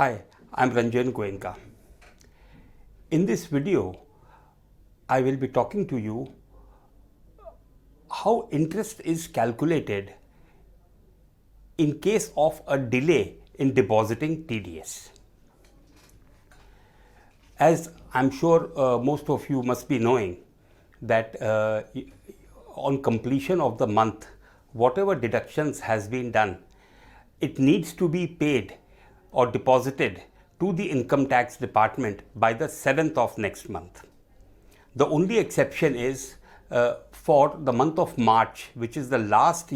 Hi, I'm Ranjan Goenka. In this video, I will be talking to you how interest is calculated in case of a delay in depositing TDS. As I'm sure most of you must be knowing that on completion of the month, whatever deductions has been done, it needs to be paid or deposited to the income tax department by the 7th of next month. The only exception is for the month of March, which is the last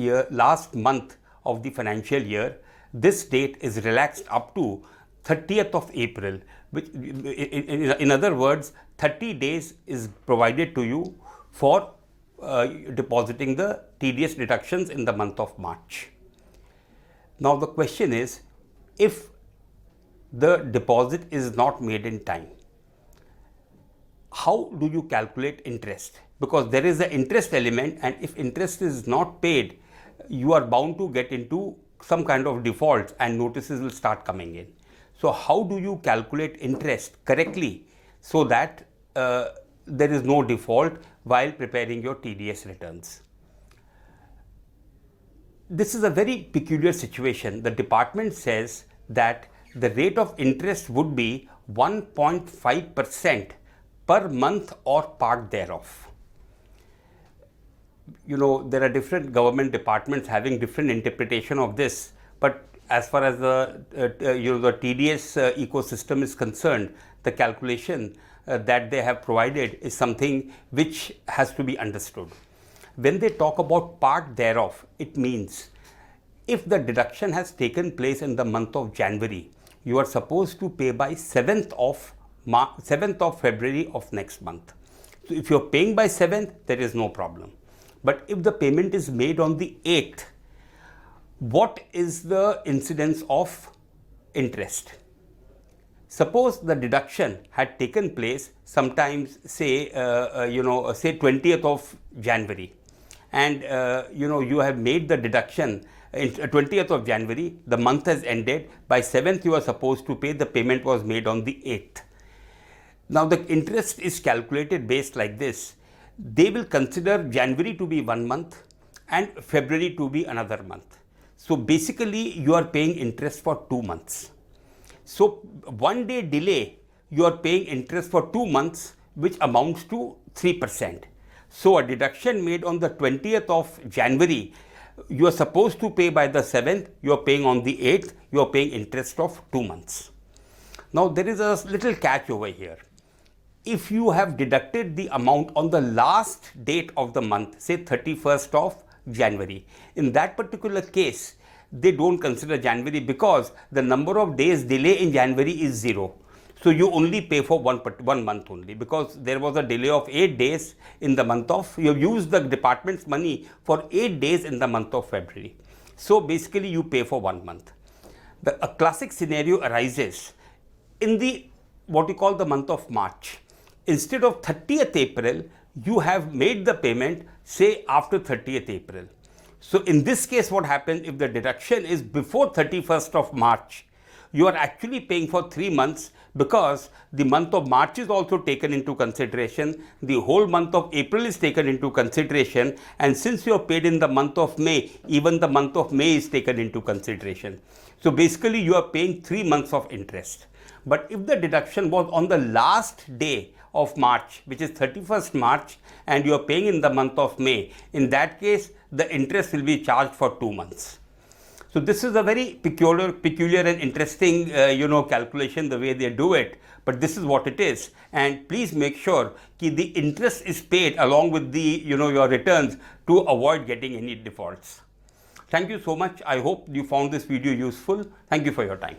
month of the financial year. This date is relaxed up to 30th of April, which in other words 30 days is provided to you for depositing the TDS deductions in the month of March. Now the question is, if the deposit is not made in time, how do you calculate interest? Because there is an interest element, and if interest is not paid, you are bound to get into some kind of defaults and notices will start coming in. So how do you calculate interest correctly so that there is no default while preparing your TDS returns? This is a very peculiar situation. The department says that the rate of interest would be 1.5% per month or part thereof. You know, there are different government departments having different interpretation of this, but as far as the TDS ecosystem is concerned, the calculation that they have provided is something which has to be understood. When they talk about part thereof, it means if the deduction has taken place in the month of January, you are supposed to pay by 7th of February of next month. So if you are paying by 7th, there is no problem. But if the payment is made on the 8th, what is the incidence of interest? Suppose the deduction had taken place sometimes, say 20th of January, and you have made the deduction in 20th of January, the month has ended, by 7th you are supposed to pay, the payment was made on the 8th. Now the interest is calculated based like this. They will consider January to be 1 month and February to be another month. So basically you are paying interest for 2 months. So 1 day delay, you are paying interest for 2 months, which amounts to 3%. So a deduction made on the 20th of January, you are supposed to pay by the 7th, you are paying on the 8th, you are paying interest of 2 months. Now there is a little catch over here. If you have deducted the amount on the last date of the month, say 31st of January, in that particular case, they don't consider January because the number of days delay in January is 0. So you only pay for one month only, because there was a delay of 8 days in the month of, you have used the department's money for 8 days in the month of February. So basically you pay for 1 month. A classic scenario arises in the what you call the month of March. Instead of 30th April, you have made the payment, say after 30th April. So in this case, what happens if the deduction is before 31st of March? You are actually paying for 3 months, because the month of March is also taken into consideration, the whole month of April is taken into consideration, and since you are paid in the month of May, even the month of May is taken into consideration. So basically you are paying 3 months of interest. But if the deduction was on the last day of March, which is 31st March, and you are paying in the month of May, in that case the interest will be charged for 2 months. So this is a very peculiar and interesting calculation, the way they do it, but this is what it is. And please make sure that the interest is paid along with the your returns to avoid getting any defaults. Thank you so much. I hope you found this video useful. Thank you for your time.